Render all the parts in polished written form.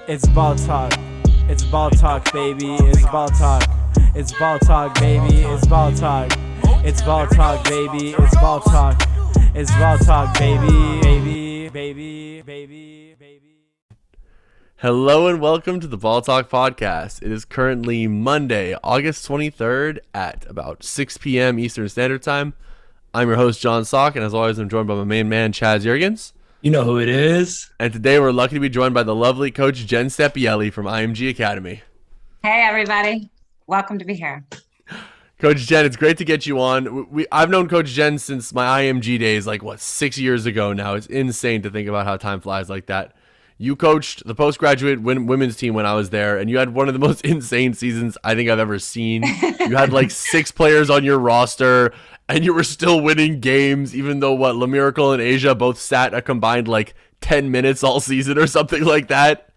It's ball talk. It's ball talk, baby. It's ball talk. It's ball talk, baby. It's ball talk. It's ball talk, baby. It's ball talk. It's ball talk, baby. Baby. Hello and welcome to the Ball Talk Podcast. It is currently Monday, August 23rd at about 6 p.m. Eastern Standard Time. I'm your host, John Sock, and as always, I'm joined by my main man, Chaz Jurgens. You know who it is. And today we're lucky to be joined by the lovely Coach Jen Sepielli from IMG Academy. Hey, everybody. Welcome to be here. Coach Jen, it's great to get you on. I've known Coach Jen since my IMG days, 6 years ago now. It's insane to think about how time flies like that. You coached the postgraduate women's team when I was there, and you had one of the most insane seasons I think I've ever seen. You had 6 players on your roster, and you were still winning games, even though La Miracle and Asia both sat a combined 10 minutes all season or something like that.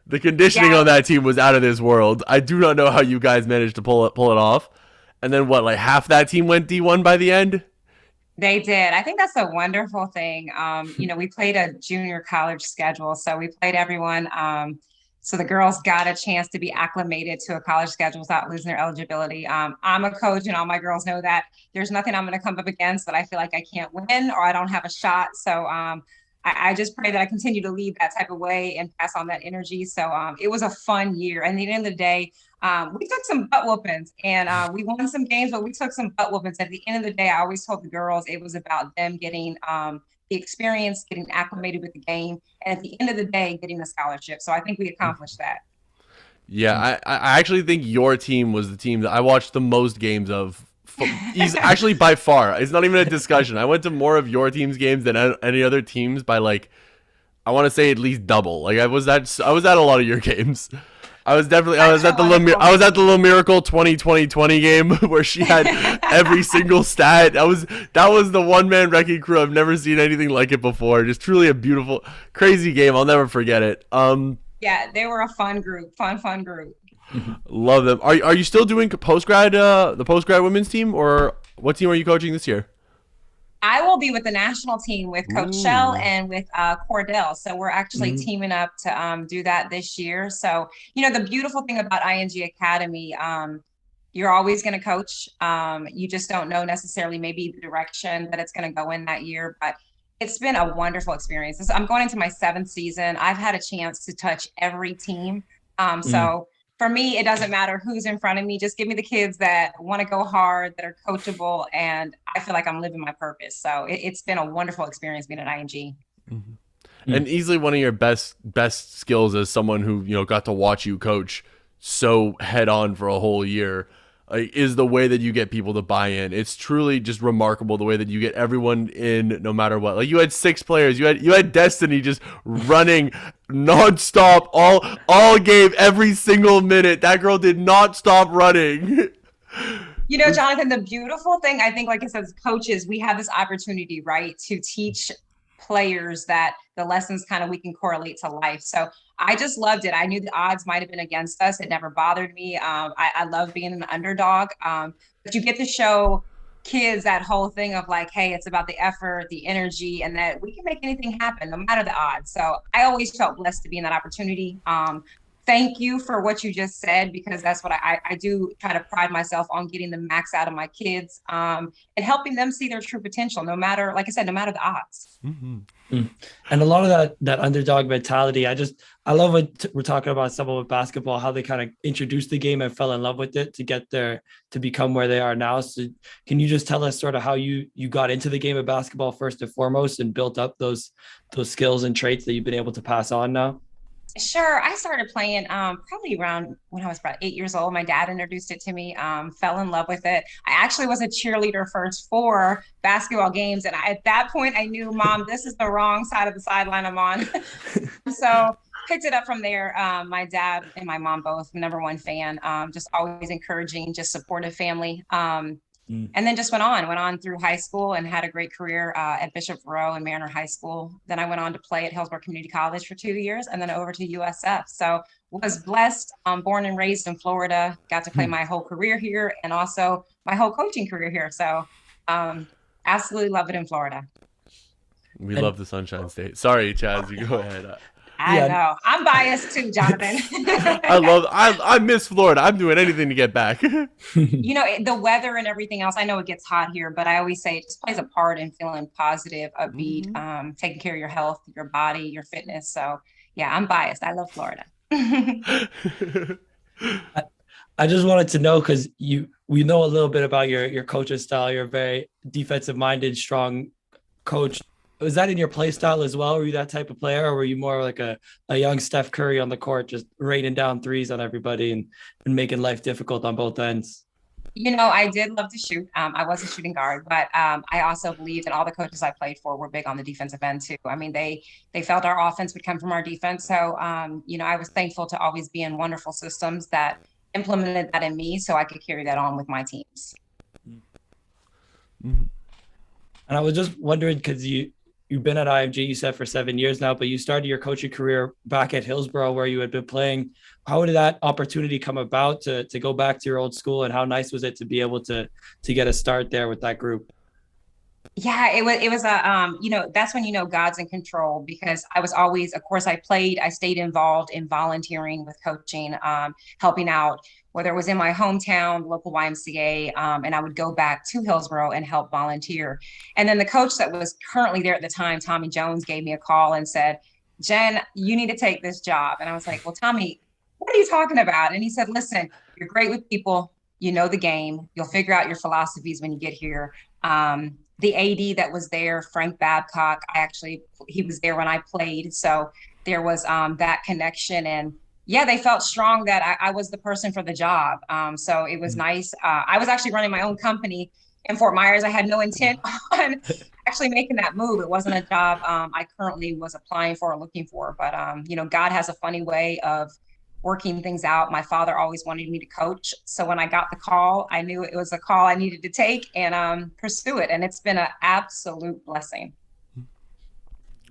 The conditioning on that team was out of this world. I do not know how you guys managed to pull it off. And then half that team went D1 by the end? They did. I think that's a wonderful thing. We played a junior college schedule, so we played everyone. So the girls got a chance to be acclimated to a college schedule without losing their eligibility. I'm a coach, and all my girls know that there's nothing I'm going to come up against that I feel like I can't win or I don't have a shot. So I just pray that I continue to lead that type of way and pass on that energy. So it was a fun year. And at the end of the day, we took some butt whoopings, and we won some games, but we took some butt whoopings. At the end of the day, I always told the girls it was about them getting the experience, getting acclimated with the game, and at the end of the day, getting a scholarship. So I think we accomplished that. Yeah, I actually think your team was the team that I watched the most games of. He's actually by far. It's not even a discussion. I went to more of your team's games than any other teams by I want to say at least double. I was at a lot of your games. I was at the La Miracle 2020 game where she had every single stat. That was the one-man wrecking crew. I've never seen anything like it before. Just truly a beautiful, crazy game. I'll never forget it. Yeah, they were a fun group. Fun group. Love them. Are you still doing the postgrad women's team, or what team are you coaching this year? I will be with the national team with Coach Shell and with Cordell. So we're actually teaming up to do that this year. So, the beautiful thing about IMG Academy, you're always going to coach. You just don't know necessarily maybe the direction that it's going to go in that year, but it's been a wonderful experience. I'm going into my 7th season. I've had a chance to touch every team. So for me, it doesn't matter who's in front of me. Just give me the kids that want to go hard, that are coachable, and I feel like I'm living my purpose. So it's been a wonderful experience being at IMG. Mm-hmm. And easily one of your best skills as someone who got to watch you coach so head on for a whole year is the way that you get people to buy in. It's truly just remarkable the way that you get everyone in no matter what. You had 6 players. You had Destiny just running nonstop all game, every single minute. That girl did not stop running. Jonathan, the beautiful thing, I think, like I said, as coaches, we have this opportunity, right, to teach players that the lessons we can correlate to life. So I just loved it. I knew the odds might have been against us. It never bothered me. I love being an underdog. But you get to show kids that whole thing of hey, it's about the effort, the energy, and that we can make anything happen no matter the odds. So I always felt blessed to be in that opportunity. Thank you for what you just said, because that's what I do try to pride myself on, getting the max out of my kids and helping them see their true potential, no matter, like I said, no matter the odds. Mm-hmm. And a lot of that underdog mentality, I love what we're talking about, some of basketball, how they kind of introduced the game and fell in love with it to get there, to become where they are now. So can you just tell us sort of how you got into the game of basketball first and foremost and built up those skills and traits that you've been able to pass on now? Sure. I started playing probably around when I was about 8 years old. My dad introduced it to me, fell in love with it. I actually was a cheerleader first for basketball games. And at that point, I knew, Mom, this is the wrong side of the sideline I'm on. So picked it up from there. My dad and my mom both, #1 fan, just always encouraging, just supportive family. And then just went on through high school and had a great career at Bishop Rowe and Mariner High School. Then I went on to play at Hillsborough Community College for 2 years and then over to USF. So was blessed, born and raised in Florida, got to play my whole career here and also my whole coaching career here. So absolutely love it in Florida. We love the Sunshine State. Sorry, Chaz, you go ahead. I know. I'm biased too, Jonathan. I miss Florida. I'm doing anything to get back. You know, the weather and everything else. I know it gets hot here, but I always say it just plays a part in feeling positive, upbeat, taking care of your health, your body, your fitness. So yeah, I'm biased. I love Florida. I just wanted to know, because we know a little bit about your coaching style. You're a very defensive minded, strong coach. Was that in your play style as well? Were you that type of player, or were you more like a young Steph Curry on the court, just raining down threes on everybody and making life difficult on both ends? You know, I did love to shoot. I was a shooting guard, but I also believed, and all the coaches I played for were big on the defensive end too. I mean, they felt our offense would come from our defense. So, you know, I was thankful to always be in wonderful systems that implemented that in me, so I could carry that on with my teams. And I was just wondering, because you've been at IMG, you said, for 7 years now, but you started your coaching career back at Hillsborough, where you had been playing. How did that opportunity come about to go back to your old school, and how nice was it to be able to get a start there with that group? Yeah, it was a you know, that's when you know God's in control, because I was always, of course, I stayed involved in volunteering with coaching, helping out, whether it was in my hometown, local YMCA, and I would go back to Hillsborough and help volunteer. And then the coach that was currently there at the time, Tommy Jones, gave me a call and said, "Jen, you need to take this job." And I was like, "Well, Tommy, what are you talking about?" And he said, "Listen, you're great with people. You know the game. You'll figure out your philosophies when you get here." The AD that was there, Frank Babcock, he was there when I played. So there was that connection. And yeah, they felt strong that I was the person for the job. So it was nice. I was actually running my own company in Fort Myers. I had no intent on actually making that move. It wasn't a job I currently was applying for or looking for. But, you know, God has a funny way of working things out. My father always wanted me to coach. So when I got the call, I knew it was a call I needed to take and pursue it. And it's been an absolute blessing.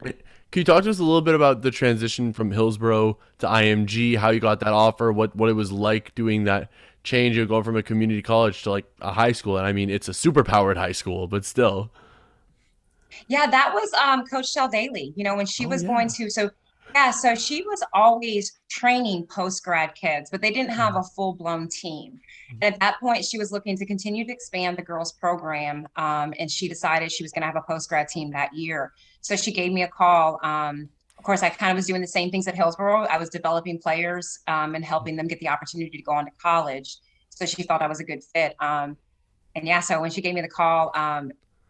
Can you talk to us a little bit about the transition from Hillsborough to IMG, how you got that offer, what it was like doing that change of going from a community college to like a high school? And I mean, it's a super powered high school, but still. Yeah, that was Coach Shell Daly, you know, when she was going to, so she was always training post-grad kids, but they didn't have a full-blown team. And at that point, she was looking to continue to expand the girls program, and she decided she was going to have a post-grad team that year. So she gave me a call. Of course, I kind of was doing the same things at Hillsborough. I was developing players and helping them get the opportunity to go on to college. So she thought I was a good fit. And yeah, so when she gave me the call,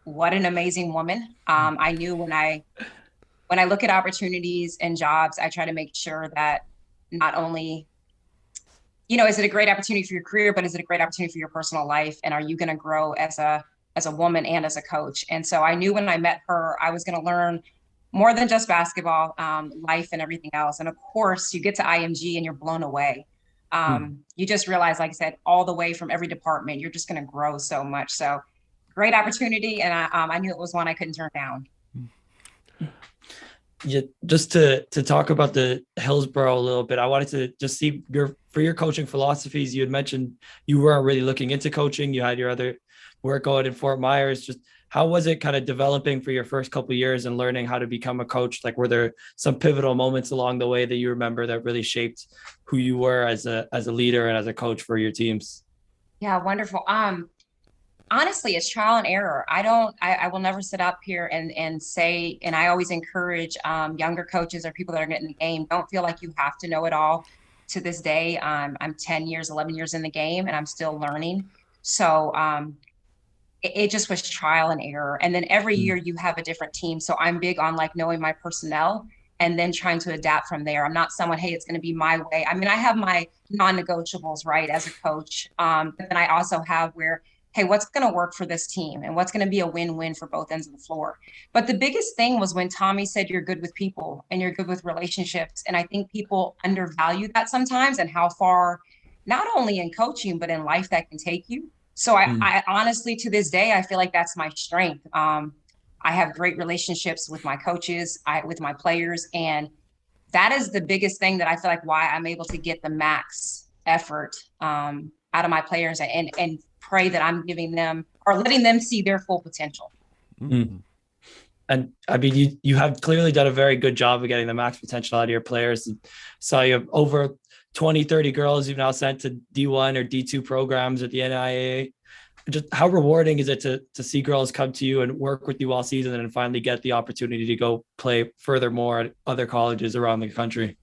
what an amazing woman. I knew when I look at opportunities and jobs, I try to make sure that not only, you know, is it a great opportunity for your career, but is it a great opportunity for your personal life? And are you going to grow as a woman and as a coach? And so I knew when I met her, I was going to learn more than just basketball, life and everything else. And of course, you get to IMG and you're blown away. You just realize, like I said, all the way from every department, you're just going to grow so much. So great opportunity. And I knew it was one I couldn't turn down. Yeah, just to talk about the Hillsborough a little bit, I wanted to just see for your coaching philosophies. You had mentioned you weren't really looking into coaching. You had your other work going in Fort Myers. Just how was it kind of developing for your first couple of years and learning how to become a coach? Like, were there some pivotal moments along the way that you remember that really shaped who you were as a leader and as a coach for your teams? Yeah, wonderful. Honestly, it's trial and error. I will never sit up here and say, and I always encourage younger coaches or people that are getting in the game, don't feel like you have to know it all. To this day, I'm 10 years, 11 years in the game, and I'm still learning. So it just was trial and error. And then every year you have a different team. So I'm big on like knowing my personnel and then trying to adapt from there. I'm not someone, hey, it's going to be my way. I mean, I have my non-negotiables, right, as a coach. But then I also have where, hey, what's going to work for this team and what's going to be a win-win for both ends of the floor. But the biggest thing was when Tommy said you're good with people and you're good with relationships. And I think people undervalue that sometimes, and how far, not only in coaching, but in life, that can take you. So I honestly, to this day, I feel like that's my strength. I have great relationships with my coaches, with my players. And that is the biggest thing that I feel like why I'm able to get the max effort out of my players and pray that I'm giving them or letting them see their full potential. Mm-hmm. And I mean, you have clearly done a very good job of getting the max potential out of your players. So you have over 20, 30 girls you've now sent to D1 or D2 programs at the NIAA. Just how rewarding is it to see girls come to you and work with you all season and finally get the opportunity to go play furthermore at other colleges around the country?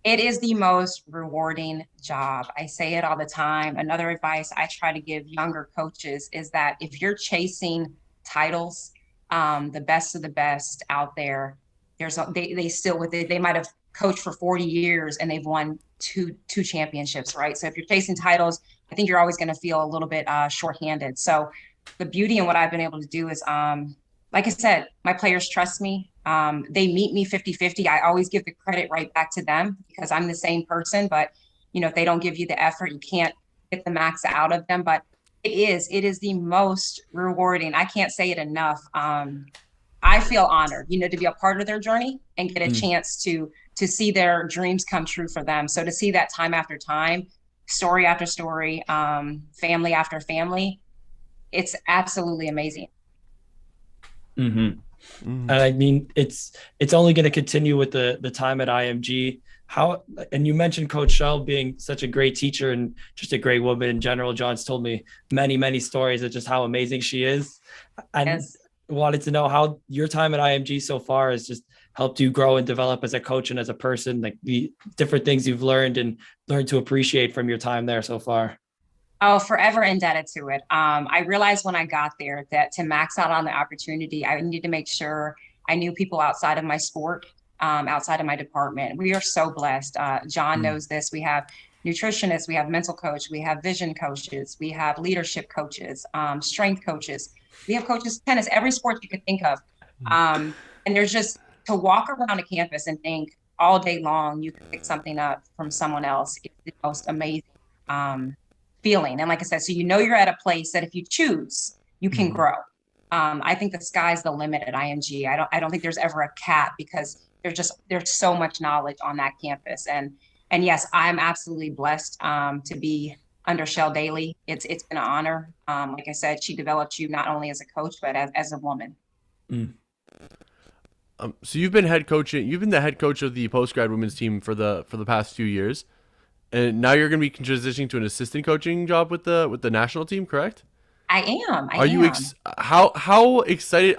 It is the most rewarding job. I say it all the time. Another advice I try to give younger coaches is that if you're chasing titles, the best of the best out there, they still with it. They might have coached for 40 years and they've won two championships, right? So if you're chasing titles, I think you're always going to feel a little bit shorthanded. So the beauty in what I've been able to do is, like I said, my players trust me. They meet me 50-50. I always give the credit right back to them because I'm the same person, but if they don't give you the effort, you can't get the max out of them. But it is the most rewarding. I can't say it enough. I feel honored, to be a part of their journey and get a chance to see their dreams come true for them. So to see that time after time, story after story, family after family, it's absolutely amazing. Mm-hmm. And I mean, it's only going to continue with the time at IMG. And you mentioned Coach Shell being such a great teacher and just a great woman in general. John's told me many, many stories of just how amazing she is. And Yes. Wanted to know how your time at IMG so far has just helped you grow and develop as a coach and as a person, like the different things you've learned to appreciate from your time there so far. Oh, forever indebted to it. I realized when I got there that to max out on the opportunity, I needed to make sure I knew people outside of my sport, outside of my department. We are so blessed. John knows this. We have nutritionists, we have mental coach, we have vision coaches, we have leadership coaches, strength coaches. We have coaches, tennis, every sport you could think of. And there's just to walk around a campus and think all day long, you can pick something up from someone else. It's the most amazing feeling. And like I said, so you're at a place that if you choose, you can grow. I think the sky's the limit at IMG. I don't think there's ever a cap because there's so much knowledge on that campus. And yes, I'm absolutely blessed to be under Shell Daly. It's been an honor. Like I said, she developed you not only as a coach, but as a woman. So you've been the head coach of the post-grad women's team for the past few years. And now you're going to be transitioning to an assistant coaching job with the national team, correct? I am. How excited?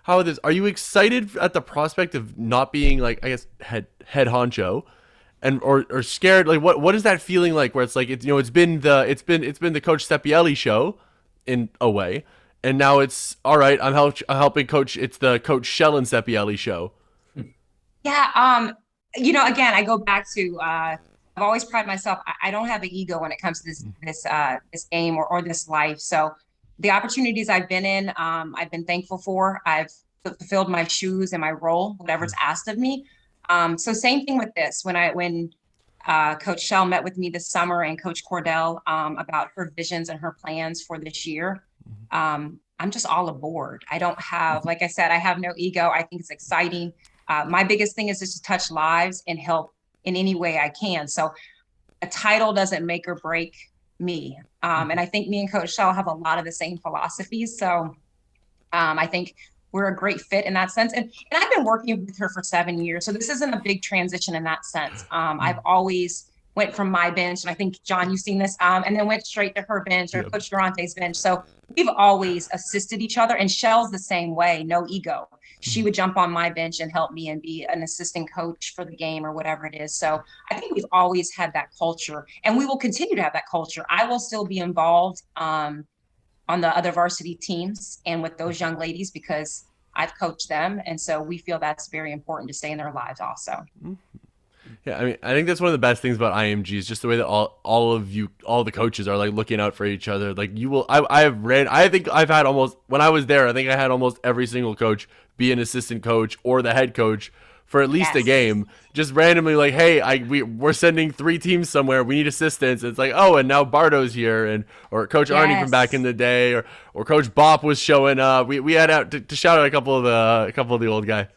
Are you excited at the prospect of not being like, I guess, head honcho, and or scared? Like what is that feeling like? Where it's like it's been the Coach Sepielli show in a way, and now it's all right. I'm helping coach. It's the Coach Shell and Sepielli show. Yeah. Again, I go back to. I've always prided myself. I don't have an ego when it comes to this game or this life. So the opportunities I've been in, I've been thankful for. I've fulfilled my shoes and my role, whatever's asked of me. So same thing with this. When Coach Shell met with me this summer and Coach Cordell about her visions and her plans for this year, I'm just all aboard. I don't have, like I said, I have no ego. I think it's exciting. My biggest thing is just to touch lives and help in any way I can. So a title doesn't make or break me. And I think me and Coach Shell have a lot of the same philosophies. So I think we're a great fit in that sense. And I've been working with her for 7 years. So this isn't a big transition in that sense. I've always went from my bench, and I think, John, you've seen this, and then went straight to her bench or Coach Durante's bench. So we've always assisted each other, and Shell's the same way, no ego. She would jump on my bench and help me and be an assistant coach for the game or whatever it is. So I think we've always had that culture, and we will continue to have that culture. I will still be involved on the other varsity teams and with those young ladies because I've coached them. And so we feel that's very important to stay in their lives also. Yeah, I mean, I think that's one of the best things about IMG is just the way that all the coaches are like looking out for each other. Like I think I've had almost, when I was there, I think I had almost every single coach be an assistant coach or the head coach for at least a game, just randomly like, hey, we're sending 3 teams somewhere. We need assistance. It's like, oh, and now Bardo's here, or Coach Arnie from back in the day, or Coach Bop was showing up. We had out to shout out a couple of the old guys.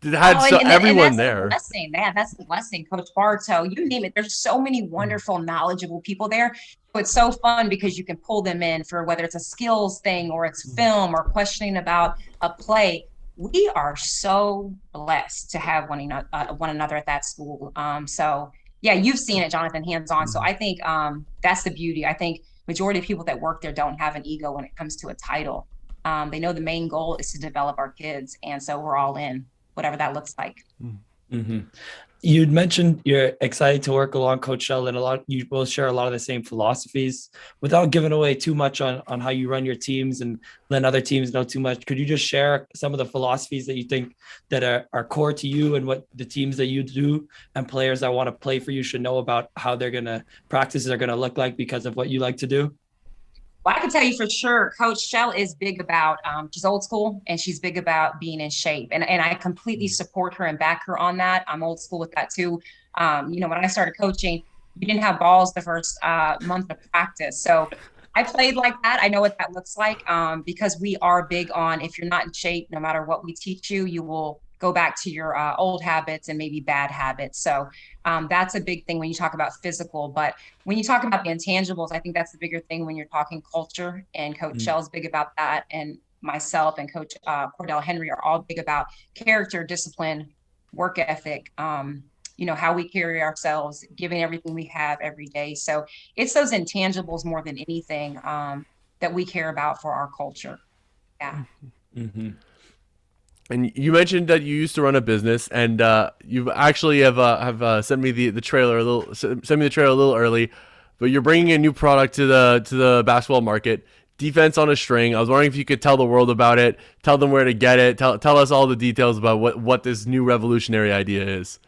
Everyone there. That's the blessing. Coach Bartow, you name it. There's so many wonderful, knowledgeable people there. So it's so fun because you can pull them in for whether it's a skills thing or it's film or questioning about a play. we are so blessed to have one another at that school. So yeah, you've seen it, Jonathan, hands on. So I think that's the beauty. I think majority of people that work there don't have an ego when it comes to a title. They know the main goal is to develop our kids, and so we're all in, whatever that looks like. Mm-hmm. You'd mentioned you're excited to work along Coach Sheldon. You both share a lot of the same philosophies. Without giving away too much on how you run your teams and letting other teams know too much, could you just share some of the philosophies that you think that are core to you and what the teams that you do and players that want to play for you should know about how they're going to practices are going to look like because of what you like to do? Well, I can tell you for sure, Coach Shell is big about, she's old school and she's big about being in shape. And I completely support her and back her on that. I'm old school with that too. When I started coaching, you didn't have balls the first month of practice. So I played like that. I know what that looks like because we are big on, if you're not in shape, no matter what we teach you, you will go back to your old habits and maybe bad habits. So that's a big thing when you talk about physical. But when you talk about the intangibles, I think that's the bigger thing when you're talking culture. And Coach Shell's big about that. And myself and Coach Cordell Henry are all big about character, discipline, work ethic, how we carry ourselves, giving everything we have every day. So it's those intangibles more than anything that we care about for our culture. Yeah. Mm-hmm. And you mentioned that you used to run a business, and you actually have sent me the trailer a little early. But you're bringing a new product to the basketball market, defense on a string. I was wondering if you could tell the world about it, tell them where to get it, tell us all the details about what this new revolutionary idea is.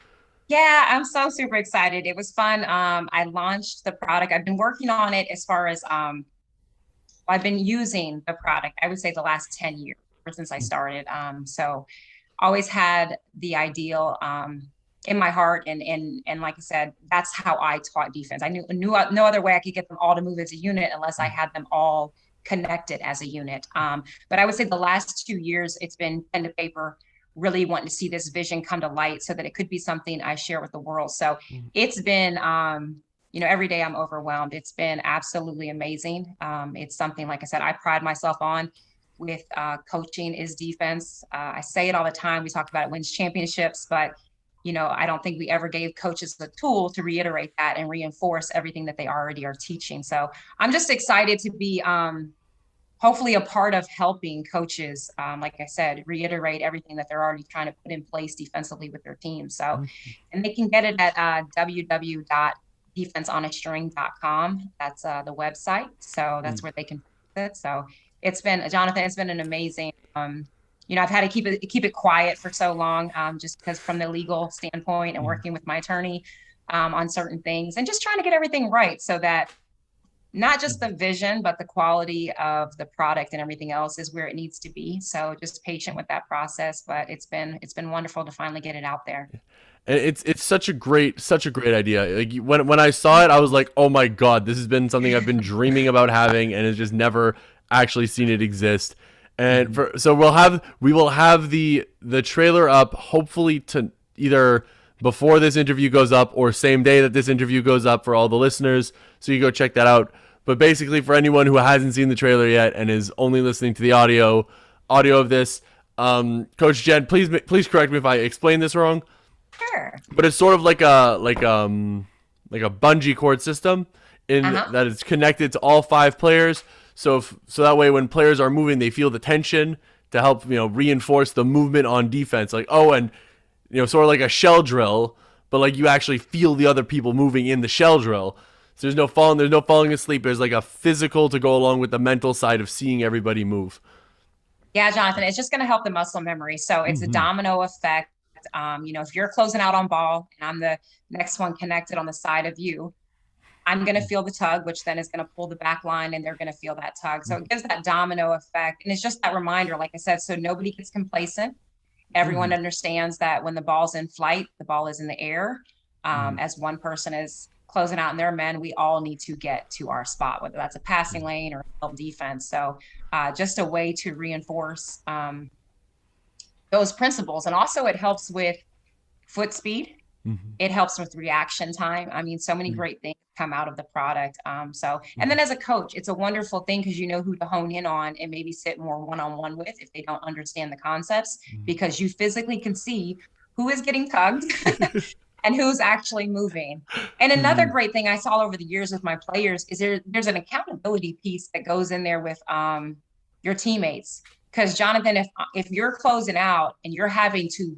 Yeah, I'm so super excited. It was fun. I launched the product. I've been working on it as far as I've been using the product, I would say the last 10 years since I started. So always had the ideal in my heart. And like I said, that's how I taught defense. I knew no other way I could get them all to move as a unit unless I had them all connected as a unit. But I would say the last 2 years, it's been pen to paper, really wanting to see this vision come to light so that it could be something I share with the world. So it's been, every day I'm overwhelmed. It's been absolutely amazing. It's something, like I said, I pride myself on with coaching is defense. I say it all the time. We talk about it wins championships, but I don't think we ever gave coaches the tool to reiterate that and reinforce everything that they already are teaching. So I'm just excited to be hopefully a part of helping coaches, like I said, reiterate everything that they're already trying to put in place defensively with their team. So, and they can get it at www.defenseonastring.com. That's the website. So that's where they can put it. So Jonathan, it's been an amazing, I've had to keep it quiet for so long, just because from the legal standpoint and working with my attorney on certain things and just trying to get everything right so that not just the vision, but the quality of the product and everything else is where it needs to be. So just patient with that process, but it's been wonderful to finally get it out there. And it's such a great idea. Like when I saw it, I was like, oh my God, this has been something I've been dreaming about having and has just never actually seen it exist. And so we will have the trailer up hopefully to either before this interview goes up or same day that this interview goes up for all the listeners. So you go check that out. But basically for anyone who hasn't seen the trailer yet and is only listening to the audio of this, Coach Jen, please correct me if I explain this wrong. Sure. But it's sort of like a bungee cord system in that it's connected to all 5 players. So that way when players are moving, they feel the tension to help, reinforce the movement on defense. Like, and sort of like a shell drill, but like you actually feel the other people moving in the shell drill. So there's no falling asleep. There's like a physical to go along with the mental side of seeing everybody move. Yeah, Jonathan, it's just going to help the muscle memory. So it's a domino effect. If you're closing out on ball and I'm the next one connected on the side of you, I'm going to feel the tug, which then is going to pull the back line and they're going to feel that tug. So it gives that domino effect. And it's just that reminder, like I said, so nobody gets complacent. Everyone understands that when the ball's in flight, the ball is in the air. As one person is closing out in their men, we all need to get to our spot, whether that's a passing lane or help defense. So just a way to reinforce those principles. And also it helps with foot speed. It helps with reaction time. I mean, so many great things come out of the product. And then as a coach, it's a wonderful thing because you know who to hone in on and maybe sit more one-on-one with if they don't understand the concepts, because you physically can see who is getting tugged and who's actually moving. And another great thing I saw over the years with my players is there's an accountability piece that goes in there with your teammates. Because Jonathan, if you're closing out and you're having to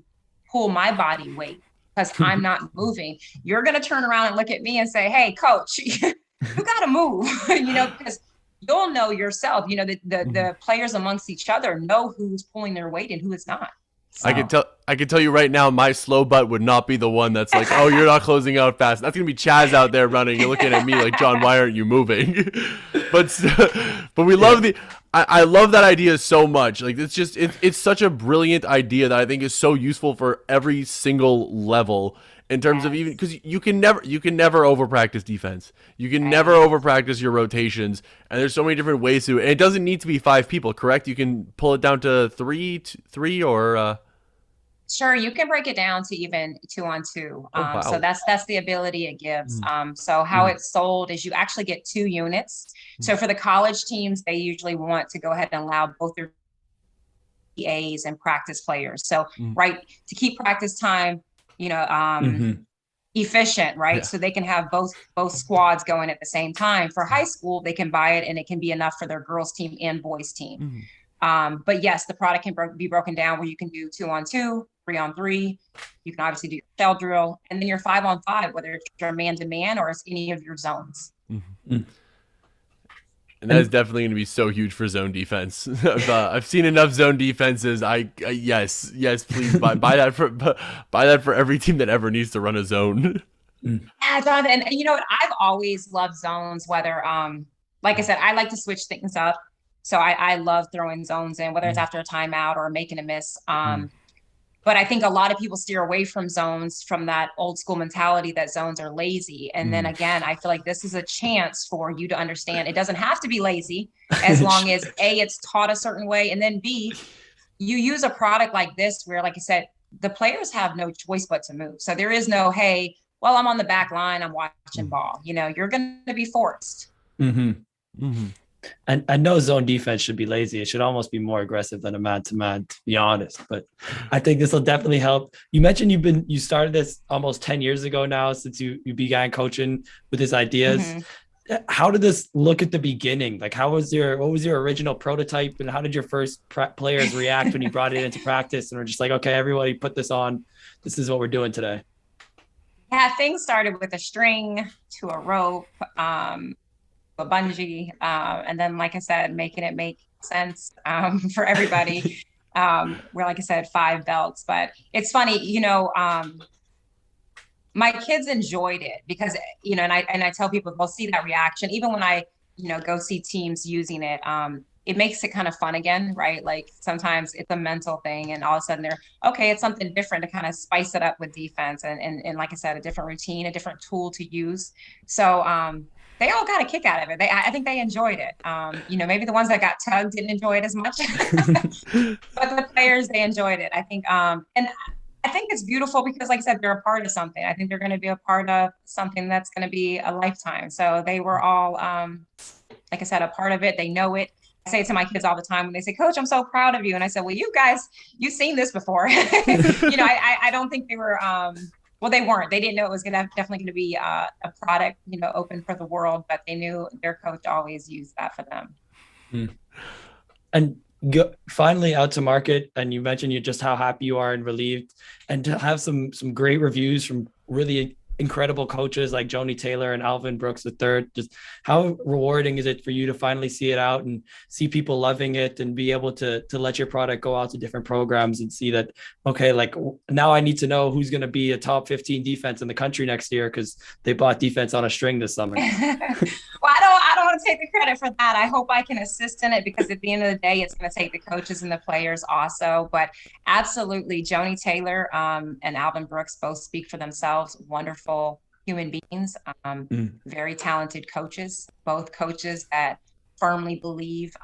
pull my body weight because I'm not moving, you're going to turn around and look at me and say, hey, coach, you got to move, because you'll know yourself, the players amongst each other know who's pulling their weight and who is not. So. I can tell you right now, my slow butt would not be the one that's like, oh, you're not closing out fast. That's gonna be Chaz out there running. You're looking at me like, John, why aren't you moving? but we love I love that idea so much. Like it's such a brilliant idea that I think is so useful for every single level in terms of, even because you can never over practice defense. You can never over practice your rotations, and there's so many different ways to. And it doesn't need to be 5 people, correct? You can pull it down to three or. Sure, you can break it down to even 2-on-2. Wow. So that's the ability it gives. So how it's sold is you actually get 2 units. So for the college teams, they usually want to go ahead and allow both their PAs and practice players. So right, to keep practice time, efficient, right? Yeah. So they can have both squads going at the same time. For high school, they can buy it and it can be enough for their girls team and boys team. But yes, the product can be broken down where you can do 2-on-2, 3-on-3. You can obviously do your shell drill, and then your 5-on-5, whether it's your man-to-man or it's any of your zones. And that is definitely going to be so huge for zone defense. I've seen enough zone defenses. Yes, please buy that for every team that ever needs to run a zone. Yeah, Jonathan, and you know what? I've always loved zones. Whether, like I said, I like to switch things up. So I love throwing zones in, whether it's after a timeout or making a miss. But I think a lot of people steer away from zones from that old school mentality that zones are lazy. And then again, I feel like this is a chance for you to understand it doesn't have to be lazy as long as A, it's taught a certain way. And then B, you use a product like this where, like I said, the players have no choice but to move. So there is no, hey, well, I'm on the back line, I'm watching ball. You're going to be forced. And no zone defense should be lazy. It should almost be more aggressive than a man-to-man, to be honest. But I think this will definitely help. You mentioned you started this almost 10 years ago now, since you began coaching with these ideas. How did this look at the beginning? Like, what was your original prototype, and how did your first players react when you brought it into practice and were just like, okay, everybody put this on. This is what we're doing today. Yeah, things started with a string to a rope, a bungee, and then, like I said, making it make sense for everybody. We're, like I said, 5 belts, but it's funny, my kids enjoyed it because, and I tell people, they'll see that reaction, even when I, go see teams using it. It makes it kind of fun again, right? Like sometimes it's a mental thing, and all of a sudden it's something different to kind of spice it up with defense, and like I said, a different routine, a different tool to use. So they all got a kick out of it. I think they enjoyed it. Maybe the ones that got tugged didn't enjoy it as much, but the players, they enjoyed it. I think, and I think it's beautiful because, like I said, they're a part of something. I think they're going to be a part of something that's going to be a lifetime. So they were all, like I said, a part of it. They know it. I say it to my kids all the time when they say, Coach, I'm so proud of you. And I said, well, you guys, you've seen this before. I don't think they were, well, they weren't. They didn't know it was definitely going to be a product, open for the world, but they knew their coach always used that for them. And finally out to market, and you mentioned just how happy you are and relieved, and to have some great reviews from really incredible coaches like Joni Taylor and Alvin Brooks III. Just how rewarding is it for you to finally see it out and see people loving it, and be able to let your product go out to different programs and see that, okay, like now I need to know who's going to be a top 15 defense in the country next year because they bought defense on a string this summer. Well, I don't want to take the credit for that. I hope I can assist in it, because at the end of the day, it's going to take the coaches and the players also. But absolutely, Joni Taylor and Alvin Brooks both speak for themselves. Wonderful human beings, very talented coaches, both coaches that firmly believe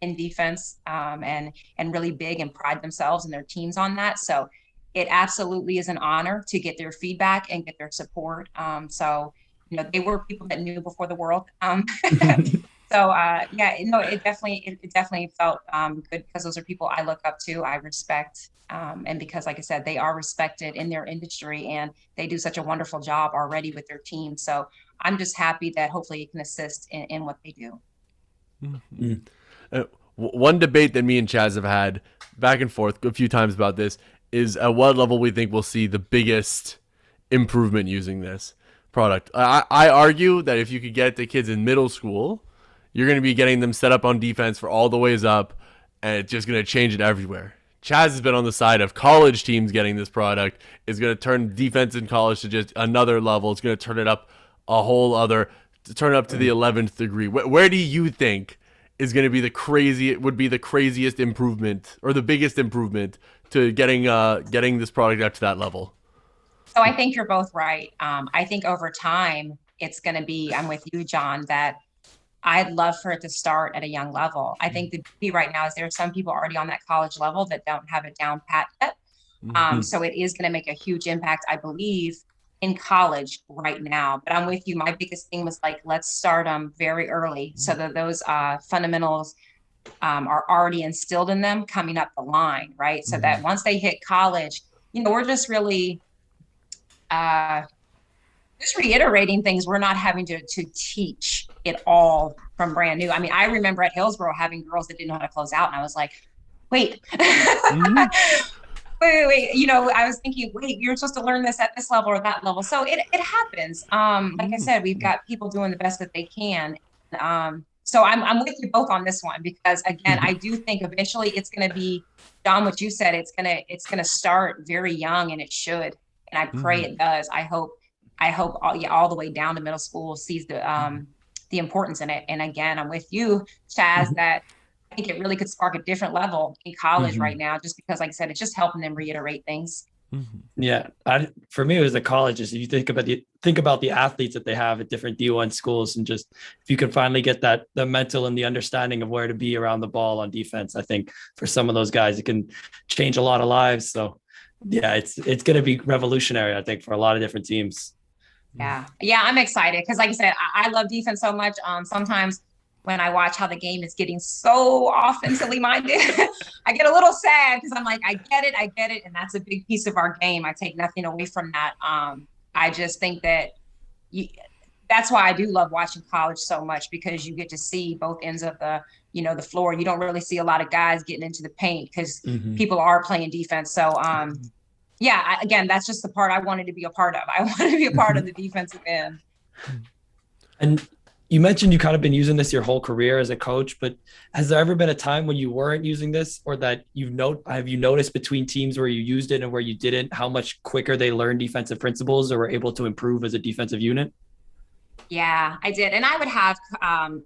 in defense and really big and pride themselves and their teams on that. So it absolutely is an honor to get their feedback and get their support. So, they were people that knew before the world. So yeah, it definitely felt good because those are people I look up to, I respect, and because, like I said, they are respected in their industry and they do such a wonderful job already with their team. So I'm just happy that hopefully it can assist in what they do. Mm-hmm. One debate that me and Chaz have had back and forth a few times about this is at what level we think we'll see the biggest improvement using this product. I argue that if you could get it to kids in middle school, you're going to be getting them set up on defense for all the ways up, and it's just going to change it everywhere. Chaz has been on the side of college teams getting this product. Is going to turn defense in college to just another level. It's going to turn it up a whole other, to turn it up to the 11th degree. Where do you think is going to be the craziest improvement or the biggest improvement to getting this product up to that level? So I think you're both right. I think over time, it's going to be, I'm with you, John, that I'd love for it to start at a young level. I think the beauty right now is there are some people already on that college level that don't have it down pat yet. So it is going to make a huge impact, I believe, in college right now. But I'm with you. My biggest thing was like, let's start them very early so that those fundamentals are already instilled in them coming up the line, right? So that once they hit college, we're just really just reiterating things. We're not having to teach it all from brand new. I mean, I remember at Hillsborough having girls that didn't know how to close out, and I was like, wait, wait. I was thinking, wait, you're supposed to learn this at this level or that level. So it happens. Like I said, we've got people doing the best that they can. So I'm with you both on this one because, again, I do think eventually it's going to be, John, what you said, it's going to start very young, and it should. And I pray it does. I hope all the way down to middle school sees the importance in it. And again, I'm with you, Chaz, that I think it really could spark a different level in college right now, just because, like I said, it's just helping them reiterate things. Yeah, for me, it was the colleges. If you think about the athletes that they have at different D1 schools, and just if you can finally get the mental and the understanding of where to be around the ball on defense, I think for some of those guys, it can change a lot of lives. So yeah, it's going to be revolutionary, I think, for a lot of different teams. Yeah, I'm excited because, like I said, I love defense so much. Sometimes when I watch how the game is getting so offensively minded, I get a little sad because I'm like, I get it, and that's a big piece of our game. I take nothing away from that. I just think that that's why I do love watching college so much, because you get to see both ends of the floor. You don't really see a lot of guys getting into the paint because people are playing defense. So again, that's just the part I wanted to be a part of. I wanted to be a part of the defensive end. And you mentioned you kind of been using this your whole career as a coach, but has there ever been a time when you weren't using this, or that have you noticed between teams where you used it and where you didn't, how much quicker they learn defensive principles or were able to improve as a defensive unit? Yeah, I did. And I would have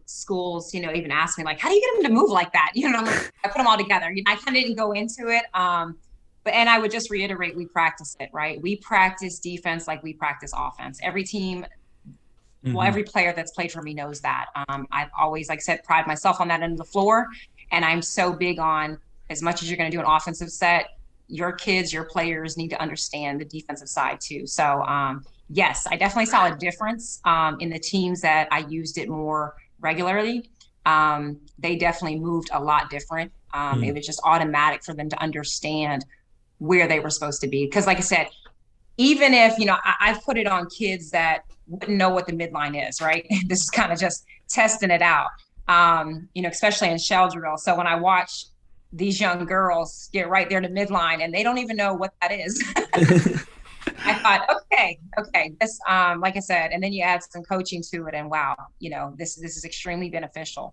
schools, even ask me like, how do you get them to move like that? I put them all together. I kind of didn't go into it. And I would just reiterate, we practice it, right? We practice defense like we practice offense. Every team, every player that's played for me knows that. I've always, like I said, pride myself on that end of the floor. And I'm so big on, as much as you're going to do an offensive set, your kids, your players need to understand the defensive side too. So yes, I definitely saw a difference in the teams that I used it more regularly. They definitely moved a lot different. It was just automatic for them to understand where they were supposed to be. Because like I said, even if, I've put it on kids that wouldn't know what the midline is, right? This is kind of just testing it out, especially in shell drill. So when I watch these young girls get right there to midline and they don't even know what that is, I thought, okay, this, like I said, and then you add some coaching to it, and wow, this is extremely beneficial.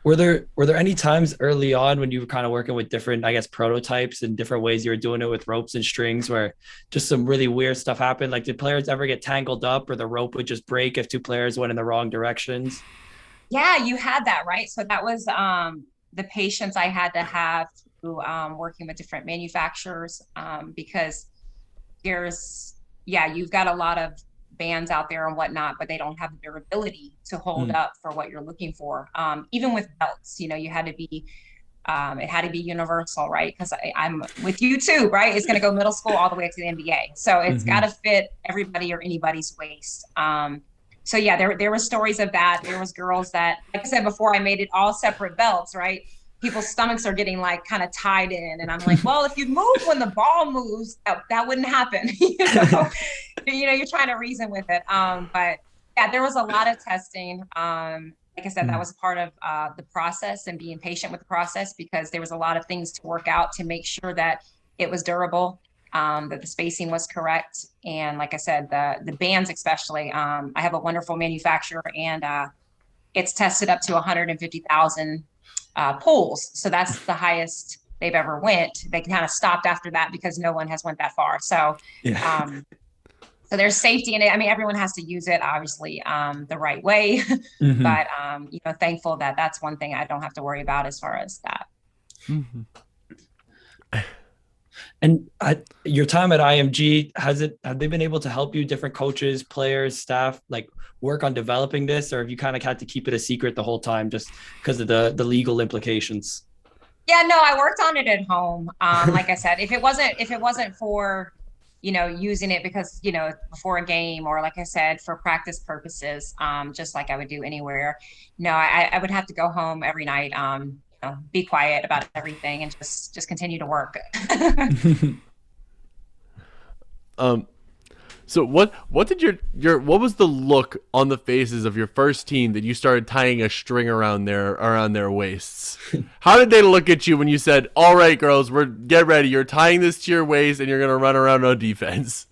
Were there any times early on when you were kind of working with different, I guess, prototypes and different ways you were doing it with ropes and strings where just some really weird stuff happened? Like, did players ever get tangled up, or the rope would just break if two players went in the wrong directions? Yeah, you had that, right? So that was the patience I had to have through working with different manufacturers, because you've got a lot of bands out there and whatnot, but they don't have the durability to hold up for what you're looking for. Even with belts, you had to be It had to be universal, right? Because I'm with you too, right? It's going to go middle school all the way to the NBA. So it's got to fit everybody or anybody's waist. So yeah, there were stories of that. There was girls that, like I said before, I made it all separate belts, right? People's stomachs are getting like kind of tied in. And I'm like, well, if you move when the ball moves, that wouldn't happen. You're trying to reason with it. But yeah, there was a lot of testing. Like I said, that was part of the process and being patient with the process because there was a lot of things to work out to make sure that it was durable, that the spacing was correct. And like I said, the bands especially, I have a wonderful manufacturer and it's tested up to 150,000 pulls. So that's the highest they've ever went. They kind of stopped after that because no one has went that far. So so there's safety in it. I mean, everyone has to use it, obviously, the right way. But, thankful that that's one thing I don't have to worry about as far as that. And your time at IMG, have they been able to help you, different coaches, players, staff, like work on developing this, or have you kind of had to keep it a secret the whole time just because of the legal implications? Yeah, no, I worked on it at home. Like I said, if it wasn't for, using it because, before a game or like I said, for practice purposes, just like I would do anywhere, no, I would have to go home every night, be quiet about everything and just continue to work. So what did what was the look on the faces of your first team that you started tying a string around their waists? How did they look at you when you said, "All right, girls, get ready. You're tying this to your waist and you're going to run around on defense"?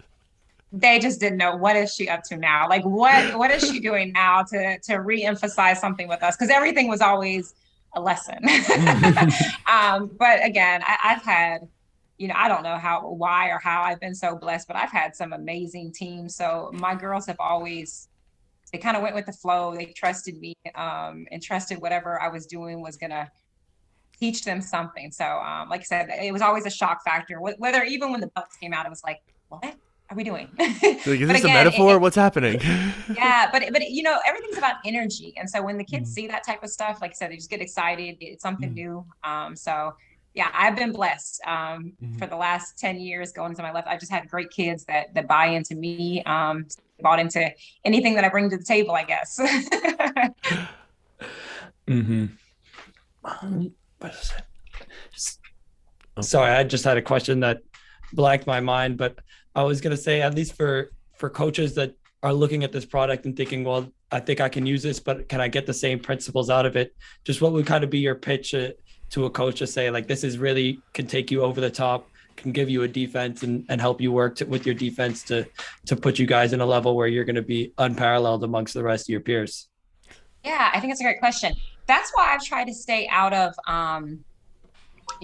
They just didn't know, what is she up to now? Like what is she doing now to re-emphasize something with us? Because everything was always a lesson. But again, I've had, I don't know why or how I've been so blessed, but I've had some amazing teams. So my girls have they kind of went with the flow. They trusted me, and trusted whatever I was doing was going to teach them something. So, like I said, it was always a shock factor, whether even when the Bucks came out, it was like, what are we doing? Like, is this a metaphor? What's happening? Yeah, but everything's about energy. And so when the kids see that type of stuff, like I said, they just get excited. It's something new. So yeah, I've been blessed for the last 10 years going to my left. I just had great kids that buy into me, bought into anything that I bring to the table, I guess. What is it? Sorry, I just had a question that blanked my mind, but I was going to say, at least for coaches that are looking at this product and thinking, well, I think I can use this, but can I get the same principles out of it? Just what would kind of be your pitch to a coach to say, like, this is really can take you over the top, can give you a defense and help you work with your defense to put you guys in a level where you're going to be unparalleled amongst the rest of your peers? Yeah, I think it's a great question. That's why I've tried to stay out of, a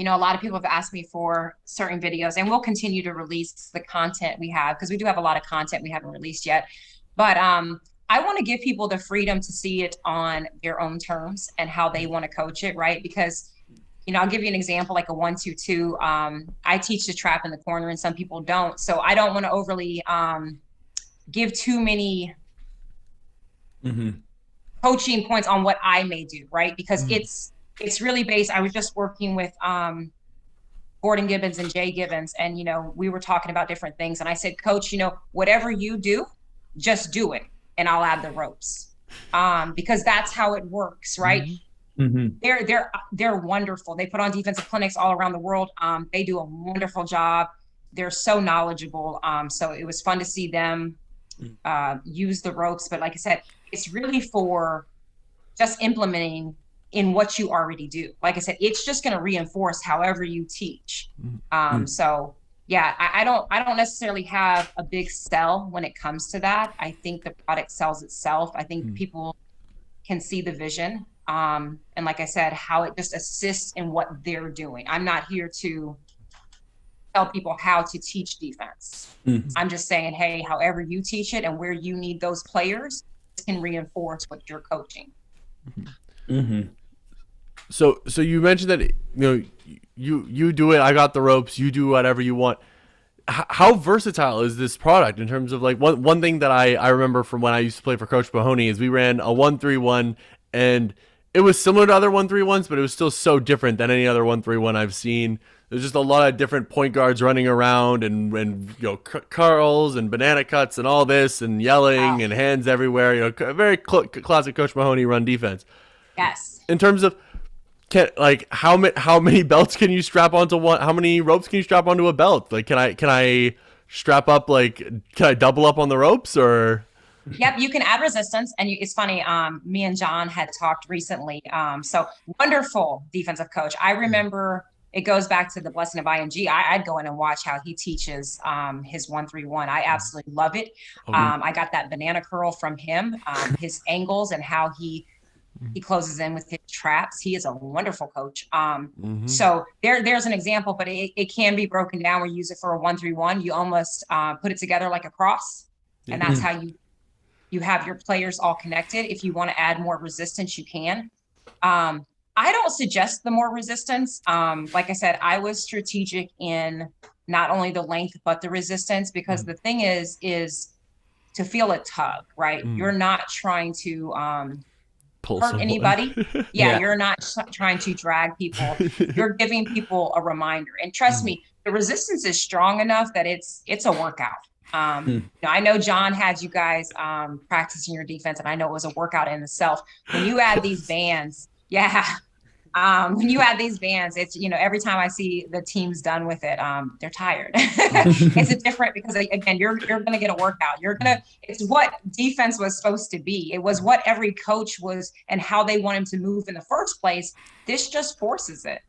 lot of people have asked me for certain videos, and we'll continue to release the content we have because we do have a lot of content we haven't released yet. But I want to give people the freedom to see it on their own terms and how they want to coach it, right? Because, I'll give you an example, like a 1-2-2. I teach the trap in the corner and some people don't. So I don't want to overly give too many coaching points on what I may do, right? Because it's really based. I was just working with Gordon Gibbons and Jay Gibbons, and we were talking about different things. And I said, Coach, whatever you do, just do it, and I'll add the ropes, because that's how it works, right? They're wonderful. They put on defensive clinics all around the world. They do a wonderful job. They're so knowledgeable. So it was fun to see them use the ropes. But like I said, it's really for just implementing in what you already do. Like I said, it's just going to reinforce however you teach. So yeah, I don't necessarily have a big sell when it comes to that. I think the product sells itself. I think people can see the vision. And like I said, how it just assists in what they're doing. I'm not here to tell people how to teach defense. I'm just saying, hey, however you teach it and where you need those players can reinforce what you're coaching. So you mentioned that you do it. I got the ropes. You do whatever you want. How versatile is this product in terms of, like, one thing that I remember from when I used to play for Coach Mahoney is we ran a 1-3-1, and it was similar to other 1-3-1s, but it was still so different than any other 1-3-1 I've seen. There's just a lot of different point guards running around and curls and banana cuts and all this and yelling and hands everywhere. Very classic Coach Mahoney run defense. Yes. In terms of how many belts can you strap onto one? How many ropes can you strap onto a belt? Like, can I strap up? Can I double up on the ropes or? Yep, you can add resistance, and it's funny. Me and John had talked recently. So wonderful defensive coach. I remember it goes back to the blessing of IMG. I'd go in and watch how he teaches his 1-3-1. I absolutely love it. I got that banana curl from him. His angles and how he closes in with his traps. He is a wonderful coach. So there's an example, but it can be broken down where you use it for a 1-3-1. You almost put it together like a cross, and that's how you have your players all connected. If you want to add more resistance, you can. I don't suggest the more resistance. Like I said, I was strategic in not only the length, but the resistance, because the thing is to feel a tug, right? You're not trying to hurt anybody. You're not trying to drag people. You're giving people a reminder. And trust me, the resistance is strong enough that it's a workout. I know John had you guys practicing your defense, and I know it was a workout in itself. When you add these bands, when you add these bands, it's, every time I see the teams done with it, they're tired. It's a different, because again, you're going to get a workout. It's what defense was supposed to be. It was what every coach was and how they want him to move in the first place. This just forces it.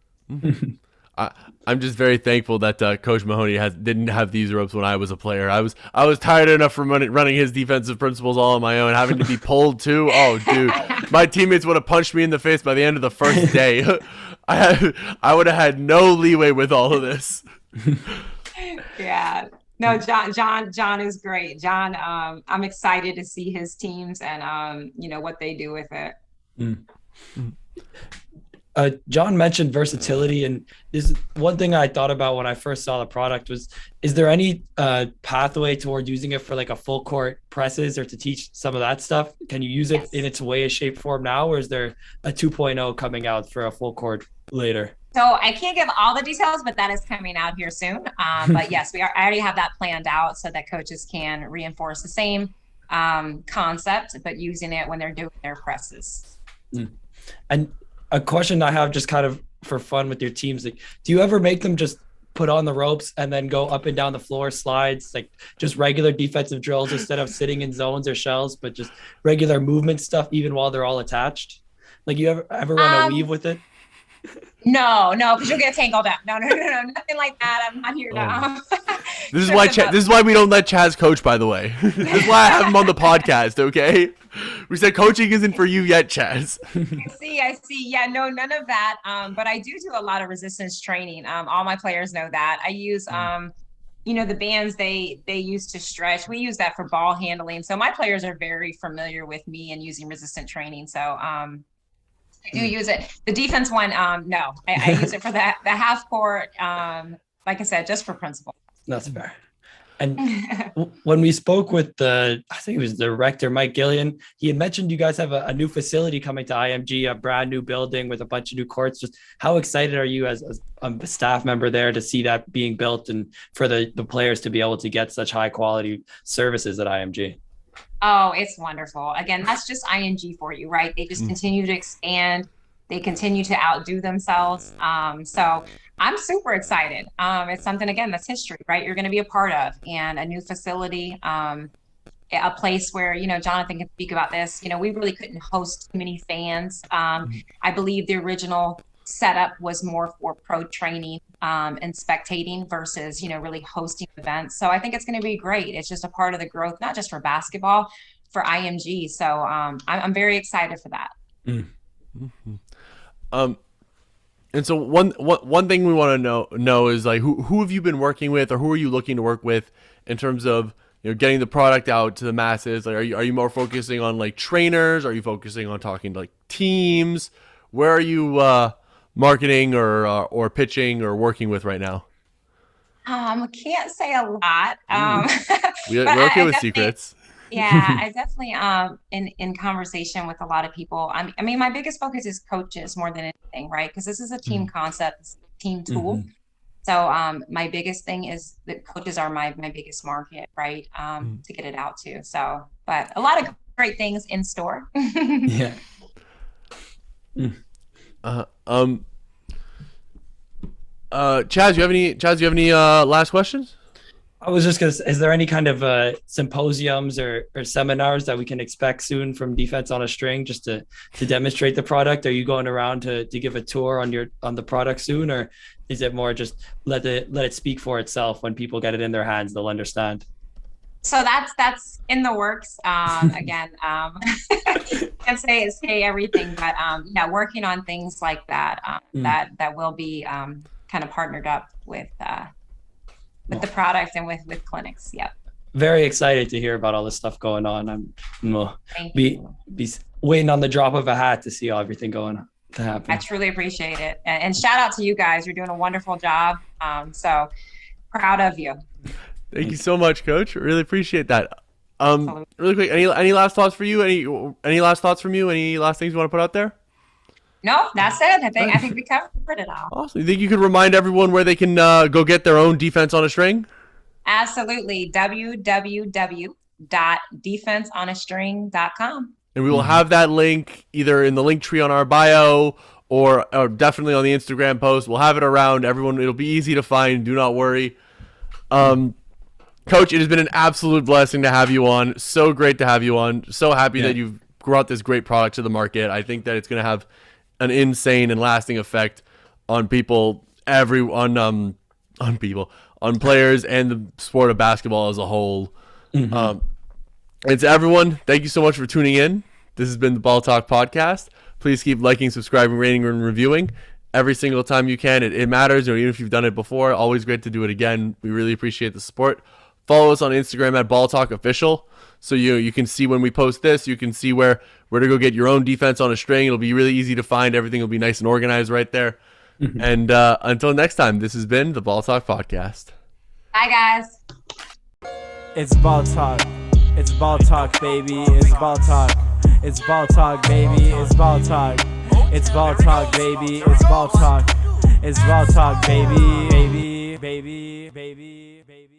I'm just very thankful that Coach Mahoney didn't have these ropes when I was a player. I was tired enough from running his defensive principles all on my own, having to be pulled too. Oh, dude, my teammates would have punched me in the face by the end of the first day. I would have had no leeway with all of this. Yeah. No, John is great. John, I'm excited to see his teams and what they do with it. John mentioned versatility, and this is one thing I thought about when I first saw the product was, is there any pathway toward using it for like a full court presses or to teach some of that stuff? Can you use it in its way, shape, form now, or is there a 2.0 coming out for a full court later? So I can't give all the details, but that is coming out here soon. But yes, I already have that planned out so that coaches can reinforce the same concept, but using it when they're doing their presses. And a question I have, just kind of for fun with your teams, like, do you ever make them just put on the ropes and then go up and down the floor slides, like just regular defensive drills instead of sitting in zones or shells, but just regular movement stuff even while they're all attached? Like, you ever run a weave with it? No, because you'll get tangled up. No, nothing like that. I'm not here to. This is why we don't let Chaz coach, by the way. This is why I have him on the podcast, okay? We said coaching isn't for you yet, Chaz. I see. Yeah, no, none of that. But I do a lot of resistance training. All my players know that. I use, the bands they use to stretch. We use that for ball handling. So my players are very familiar with me and using resistant training. So I do use it. The defense one, no. I use it for the half court, like I said, just for principle. That's fair. And when we spoke with I think it was the director, Mike Gillian, he had mentioned you guys have a new facility coming to IMG, a brand new building with a bunch of new courts. Just how excited are you as a staff member there to see that being built and for the players to be able to get such high quality services at IMG? Oh, it's wonderful. Again, that's just IMG for you, right? They just continue to expand. They continue to outdo themselves. So I'm super excited. It's something, again, that's history, right? You're going to be a part of, and a new facility, a place where, Jonathan can speak about this. We really couldn't host too many fans. I believe the original setup was more for pro training and spectating versus, really hosting events. So I think it's going to be great. It's just a part of the growth, not just for basketball, for IMG. So I'm very excited for that. And so one thing we want to know is, like, who have you been working with, or who are you looking to work with in terms of getting the product out to the masses? Like, are you more focusing on like trainers? Are you focusing on talking to like teams? Where are you marketing or pitching or working with right now? Can't say a lot. We're okay with secrets. Yeah, I definitely in conversation with a lot of people. I mean, my biggest focus is coaches more than anything, right? Because this is a team concept, it's a team tool. Mhm. So my biggest thing is that coaches are my biggest market, right? To get it out to. So, but a lot of great things in store. Yeah. Mm. Uh, um, Chaz, you have any last questions? I was just gonna say, is there any kind of symposiums or seminars that we can expect soon from Defense on a String just to demonstrate the product? Are you going around to give a tour on the product soon, or is it more just let it speak for itself? When people get it in their hands, they'll understand. So that's in the works. Again, can't say everything, but yeah, working on things like that that will be kind of partnered up with the product and with clinics. Yep. Very excited to hear about all this stuff going on. We'll Thank be you. waiting on the drop of a hat to see everything going to happen. I truly appreciate it. And shout out to you guys. You're doing a wonderful job. So proud of you. Thank you so much, Coach. Really appreciate that. Really quick, any last thoughts for you? Any last thoughts from you? Any last things you want to put out there? No, that's it. I think we covered it all. Awesome. You think you could remind everyone where they can go get their own Defense on a String? Absolutely. www.defenseonastring.com. And we will have that link either in the link tree on our bio or definitely on the Instagram post. We'll have it around everyone. It'll be easy to find. Do not worry. Coach, it has been an absolute blessing to have you on. So great to have you on. So happy that you've brought this great product to the market. I think that it's going to have an insane and lasting effect on people, on players and the sport of basketball as a whole. And to everyone, thank you so much for tuning in. This has been the Ball Talk Podcast. Please keep liking, subscribing, rating, and reviewing every single time you can. It matters, or even if you've done it before, always great to do it again. We really appreciate the support. Follow us on Instagram at Ball Talk Official, so you can see when we post this. You can see where to go get your own Defense on a String. It'll be really easy to find. Everything will be nice and organized right there. And until next time, this has been the Ball Talk Podcast. Bye, guys. It's Ball Talk. It's Ball Talk, baby. It's Ball Talk. It's Ball Talk, baby. It's Ball Talk. It's Ball Talk, baby. It's Ball Talk. It's Ball Talk, baby. Baby, baby, baby, baby.